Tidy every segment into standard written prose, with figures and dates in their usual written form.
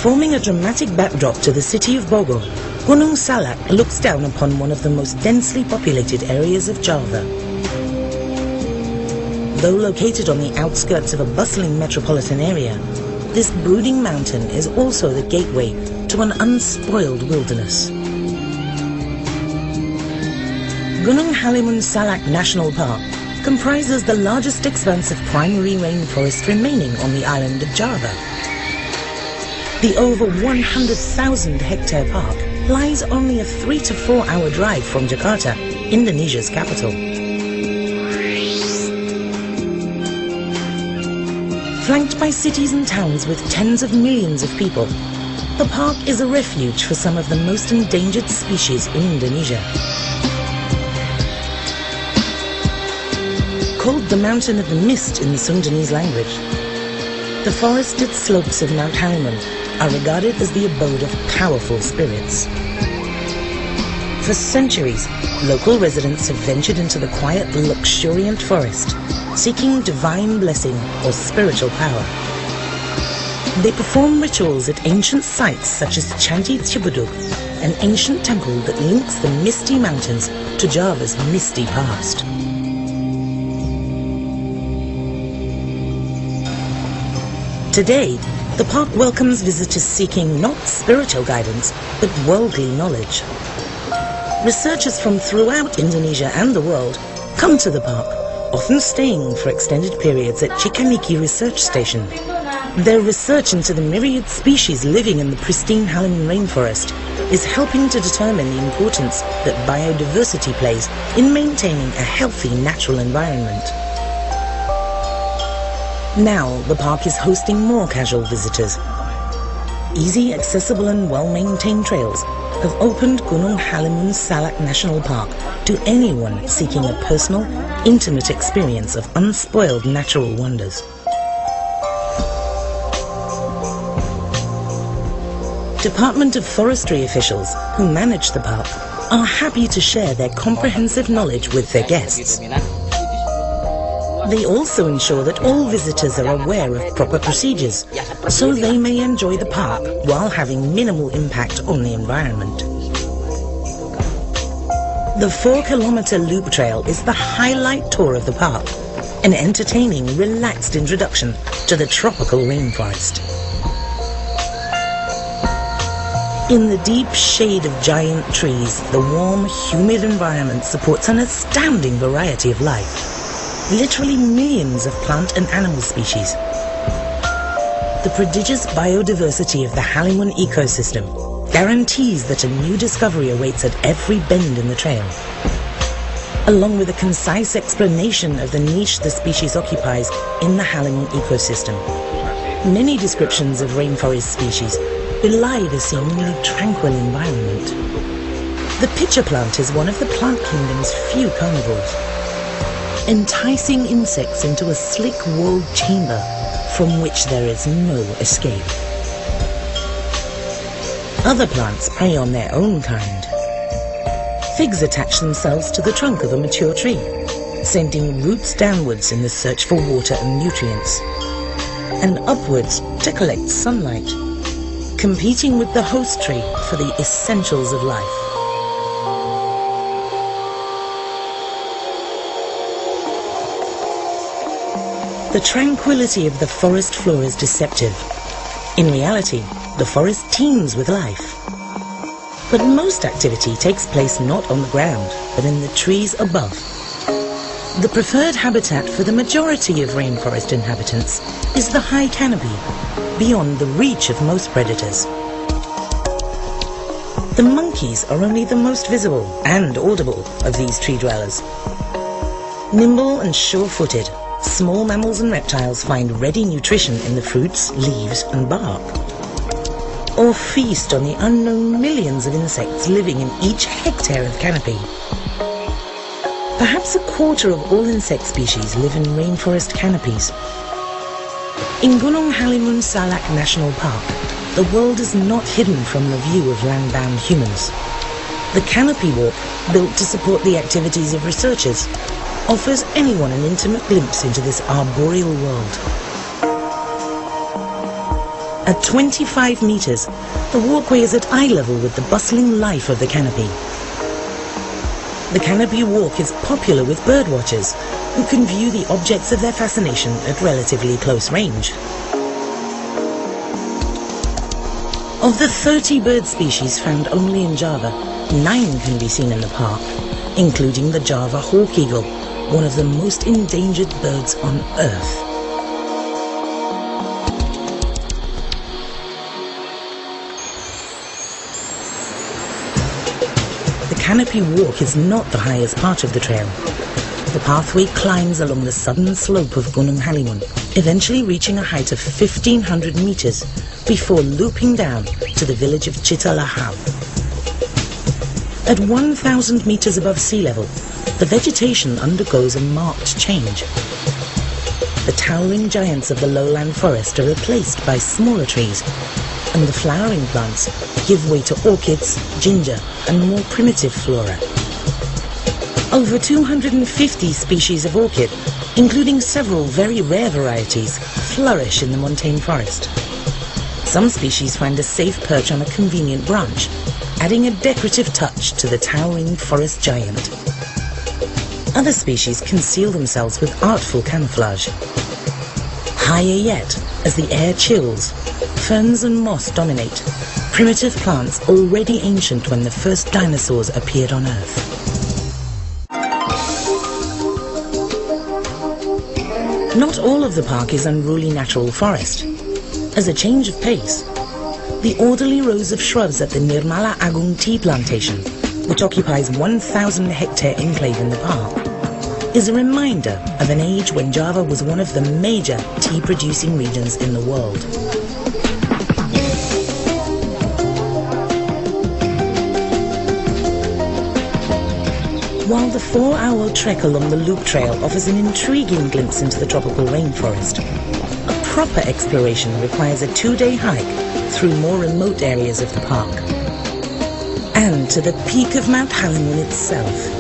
Forming a dramatic backdrop to the city of Bogor, Gunung Salak looks down upon one of the most densely populated areas of Java. Though located on the outskirts of a bustling metropolitan area, this brooding mountain is also the gateway to an unspoiled wilderness. Gunung Halimun Salak National Park comprises the largest expanse of primary rainforest remaining on the island of Java. The over 100,000 hectare park lies only a 3 to 4 hour drive from Jakarta, Indonesia's capital. Flanked by cities and towns with tens of millions of people, the park is a refuge for some of the most endangered species in Indonesia. Called the Mountain of the Mist in the Sundanese language, the forested slopes of Mount Halimun are regarded as the abode of powerful spirits. For centuries, local residents have ventured into the quiet, luxuriant forest, seeking divine blessing or spiritual power. They perform rituals at ancient sites such as Candi Cibudug, an ancient temple that links the misty mountains to Java's misty past. Today, the park welcomes visitors seeking not spiritual guidance, but worldly knowledge. Researchers from throughout Indonesia and the world come to the park, often staying for extended periods at Cikaniki Research Station. Their research into the myriad species living in the pristine Halimun rainforest is helping to determine the importance that biodiversity plays in maintaining a healthy natural environment. Now, the park is hosting more casual visitors. Easy, accessible and well-maintained trails have opened Gunung Halimun Salak National Park to anyone seeking a personal, intimate experience of unspoiled natural wonders. Department of Forestry officials who manage the park are happy to share their comprehensive knowledge with their guests. They also ensure that all visitors are aware of proper procedures, so they may enjoy the park while having minimal impact on the environment. The 4-kilometer loop trail is the highlight tour of the park, an entertaining, relaxed introduction to the tropical rainforest. In the deep shade of giant trees, the warm, humid environment supports an astounding variety of life. Literally millions of plant and animal species. The prodigious biodiversity of the Halimun ecosystem guarantees that a new discovery awaits at every bend in the trail. Along with a concise explanation of the niche the species occupies in the Halimun ecosystem. Many descriptions of rainforest species belie the seemingly tranquil environment. The pitcher plant is one of the plant kingdom's few carnivores, enticing insects into a slick walled chamber from which there is no escape. Other plants prey on their own kind. Figs attach themselves to the trunk of a mature tree, sending roots downwards in the search for water and nutrients, and upwards to collect sunlight, competing with the host tree for the essentials of life. The tranquility of the forest floor is deceptive. In reality, the forest teems with life. But most activity takes place not on the ground, but in the trees above. The preferred habitat for the majority of rainforest inhabitants is the high canopy, beyond the reach of most predators. The monkeys are only the most visible and audible of these tree dwellers. Nimble and sure-footed, small mammals and reptiles find ready nutrition in the fruits, leaves and bark, or feast on the unknown millions of insects living in each hectare of canopy. Perhaps a quarter of all insect species live in rainforest canopies. In Gunung Halimun Salak National Park, the world is not hidden from the view of land-bound humans. The canopy walk, built to support the activities of researchers, offers anyone an intimate glimpse into this arboreal world. At 25 meters, the walkway is at eye level with the bustling life of the canopy. The canopy walk is popular with birdwatchers who can view the objects of their fascination at relatively close range. Of the 30 bird species found only in Java, 9 can be seen in the park, including the Java hawk eagle, one of the most endangered birds on Earth. The canopy walk is not the highest part of the trail. The pathway climbs along the southern slope of Gunung Halimun, eventually reaching a height of 1,500 meters before looping down to the village of Citalahau. At 1,000 meters above sea level, the vegetation undergoes a marked change. The towering giants of the lowland forest are replaced by smaller trees, and the flowering plants give way to orchids, ginger, and more primitive flora. Over 250 species of orchid, including several very rare varieties, flourish in the montane forest. Some species find a safe perch on a convenient branch, adding a decorative touch to the towering forest giant. Other species conceal themselves with artful camouflage. Higher yet, as the air chills, ferns and moss dominate, primitive plants already ancient when the first dinosaurs appeared on Earth. Not all of the park is unruly natural forest. As a change of pace, the orderly rows of shrubs at the Nirmala Agung tea plantation, which occupies 1,000-hectare enclave in the park, is a reminder of an age when Java was one of the major tea-producing regions in the world. While the 4-hour trek along the Loop Trail offers an intriguing glimpse into the tropical rainforest, a proper exploration requires a 2-day hike through more remote areas of the park, and to the peak of Mount Halimun itself.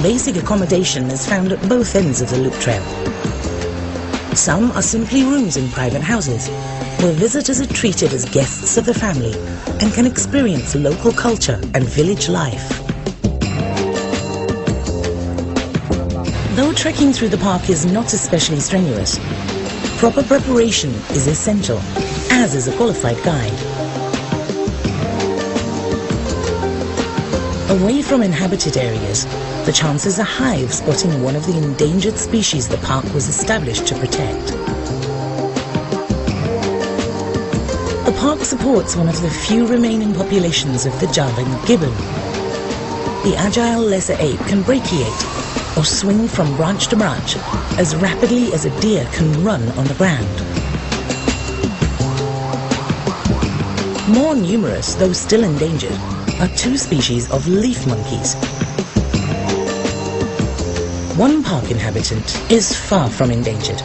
Basic accommodation is found at both ends of the Loop Trail. Some are simply rooms in private houses, where visitors are treated as guests of the family and can experience local culture and village life. Though trekking through the park is not especially strenuous, proper preparation is essential, as is a qualified guide. Away from inhabited areas, the chances are high of spotting one of the endangered species the park was established to protect. The park supports one of the few remaining populations of the Javan gibbon. The agile lesser ape can brachiate, or swing from branch to branch, as rapidly as a deer can run on the ground. More numerous, though still endangered, are 2 species of leaf monkeys. One park inhabitant is far from endangered.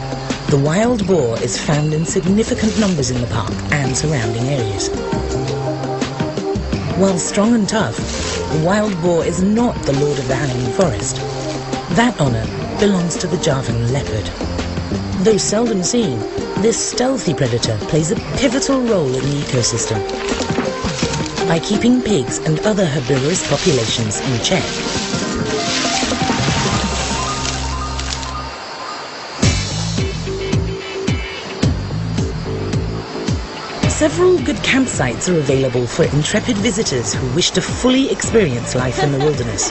The wild boar is found in significant numbers in the park and surrounding areas. While strong and tough, the wild boar is not the lord of the Halimun forest. That honor belongs to the Javan leopard. Though seldom seen, this stealthy predator plays a pivotal role in the ecosystem by keeping pigs and other herbivorous populations in check. Several good campsites are available for intrepid visitors who wish to fully experience life in the wilderness.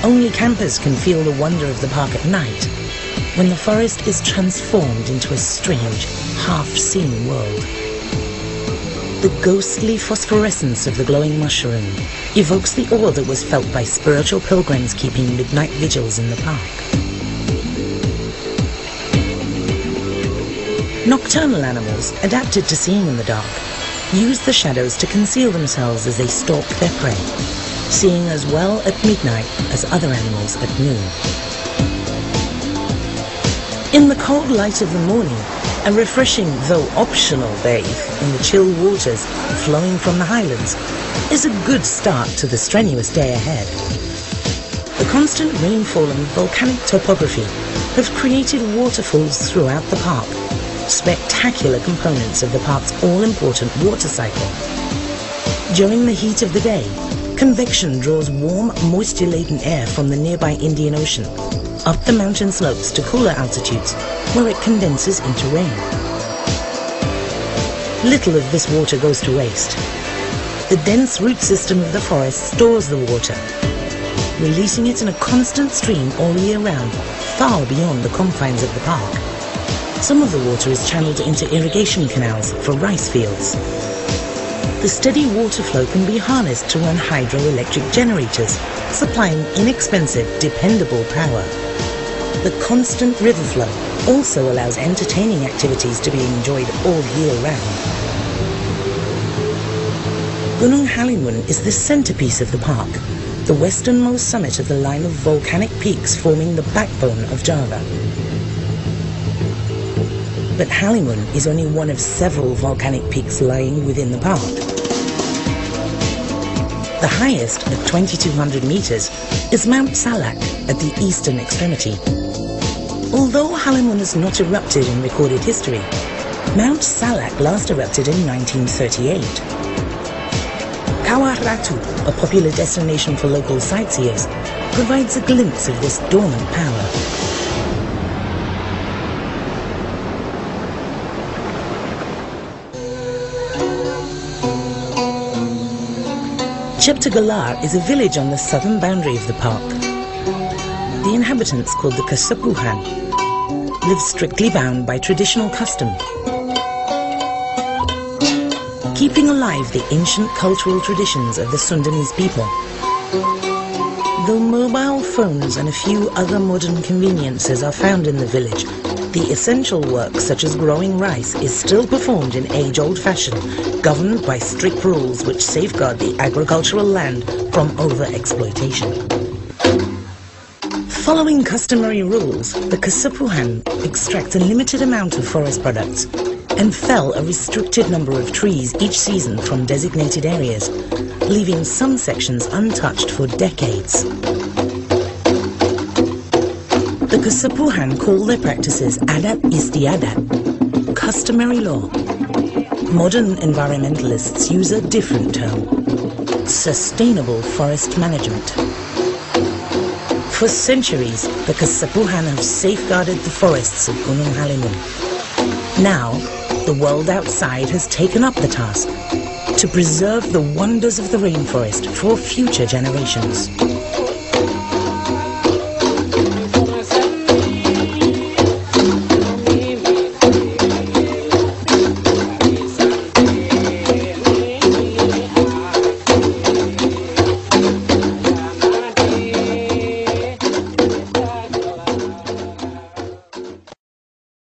Only campers can feel the wonder of the park at night, when the forest is transformed into a strange, half-seen world. The ghostly phosphorescence of the glowing mushroom evokes the awe that was felt by spiritual pilgrims keeping midnight vigils in the park. Nocturnal animals, adapted to seeing in the dark, use the shadows to conceal themselves as they stalk their prey, seeing as well at midnight as other animals at noon. In the cold light of the morning, a refreshing though optional bathe in the chill waters flowing from the highlands is a good start to the strenuous day ahead. The constant rainfall and volcanic topography have created waterfalls throughout the park, spectacular components of the park's all-important water cycle. During the heat of the day, convection draws warm, moisture-laden air from the nearby Indian Ocean up the mountain slopes to cooler altitudes, where it condenses into rain. Little of this water goes to waste. The dense root system of the forest stores the water, releasing it in a constant stream all year round, far beyond the confines of the park. Some of the water is channeled into irrigation canals for rice fields. The steady water flow can be harnessed to run hydroelectric generators, supplying inexpensive, dependable power. The constant river flow also allows entertaining activities to be enjoyed all year round. Gunung Halimun is the centerpiece of the park, the westernmost summit of the line of volcanic peaks forming the backbone of Java. But Halimun is only one of several volcanic peaks lying within the park. The highest, at 2,200 meters, is Mount Salak at the eastern extremity. Although Halimun has not erupted in recorded history, Mount Salak last erupted in 1938. Kawah Ratu, a popular destination for local sightseers, provides a glimpse of this dormant power. Ciptagalar is a village on the southern boundary of the park. The inhabitants, called the Kasepuhan, live strictly bound by traditional custom, keeping alive the ancient cultural traditions of the Sundanese people. Though mobile phones and a few other modern conveniences are found in the village, the essential work, such as growing rice, is still performed in age-old fashion, governed by strict rules which safeguard the agricultural land from over-exploitation. Following customary rules, the Kasepuhan extract a limited amount of forest products and fell a restricted number of trees each season from designated areas, leaving some sections untouched for decades. The Kasepuhan call their practices adat istiadat, customary law. Modern environmentalists use a different term: sustainable forest management. For centuries, the Kasepuhan have safeguarded the forests of Gunung Halimun. Now, the world outside has taken up the task to preserve the wonders of the rainforest for future generations.